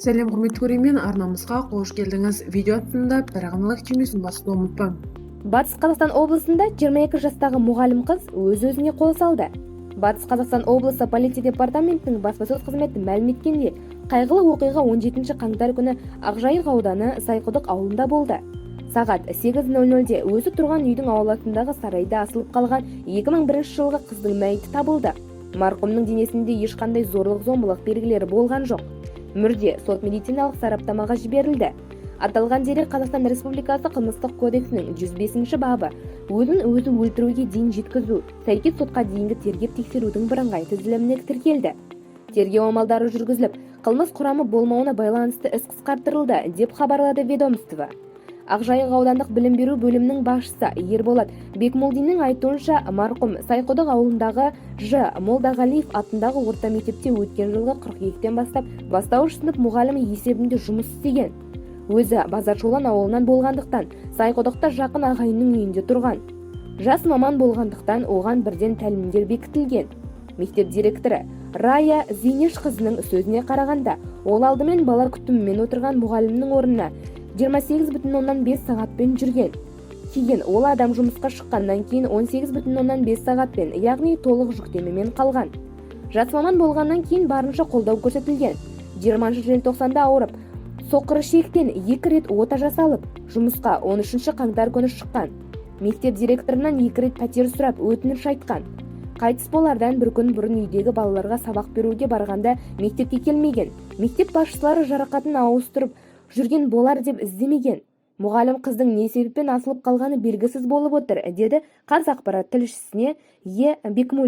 Сәлем құрметті көрермен, арнамызға қош келдіңіз. Видео астында бір ғаналық түймесін басуды ұмытпаң. Батыс Қазақстан облысында 22 жастағы мұғалім қыз өз-өзіне қол салды. Батыс Қазақстан облысы полиция департаментінің баспасөз қызметі мәлім еткенде, қайғылы оқиға 17 қаңтар күні Ақжайық ауданы Сайқұдық ауылында болды. Сағат 8:00-де өзі тұрған үйдің ауласындағы сарайда асылып қалған 2001 жылғы қыздың мәйіті табылды. Марқұмның денесінде ешқандай зорлық-зомбылық белгілері болған жоқ. Мүрде сот-медициналық сараптамаға жіберілді. Аталған дерек Қазақстан Республикасы қылмыстық кодексінің 105 бабы өзін-өзі өлтіруге дейін жеткізу, сәйкес сотқа дейінгі тергеп-тексерудің бірыңғай тізіліміне тіркелді. Тергеу амалдары жүргізіліп, қылмыс құрамы болмауына байланысты іс қысқартырылды, деп хабарлады ведомство. Ақжайық аудандық білім беру бөлімінің басшысы Ерболат Бекмолдиннің айтуынша, марқұм Сайқұдық ауылындағы Ж. Молдағалиев атындағы орта мектепте өткен жылғы қыркүйектен бастап бастауыш сынып мұғалімі есебінде жұмыс істеген. Өзі Базаршолан ауылынан болғандықтан, Сайқұдықта жақын ағайынның үйінде тұрған. Жас маман болғандықтан оған бірден тәлімдер бекітілген. Мектеп директоры Рая Зейнеш қызының сөзіне қарағанда, ол алдымен балалар күтімімен отырған мұғалімнің орнына 28,5 сағатпен жүрген. Кейін ол адам жұмысқа шыққаннан кейін 18,5 сағатпен, яғни толық жүктемемен қалған. Жас маман болғаннан кейін барынша қолдау көрсетілген. 20 желтоқсанда ауырып, соқыр ішектен 2 рет ота жасалып, жұмысқа 13 қаңтар күні шыққан. Мектеп директорынан 2 рет пәтер сұрап өтініш айтқан. Қайтыс болардан бір күн бұрын үйдегі балаларға сабақ беруге барғанда мектепке келмеген. Мектеп басшылары жарақатын ауыстырып жүрген болар деп іздемеген. Мұғалім қыздың не себеппен асылып қалғаны белгісіз болып отыр, деді Қазақпарат тілшісіне Бекмолдин.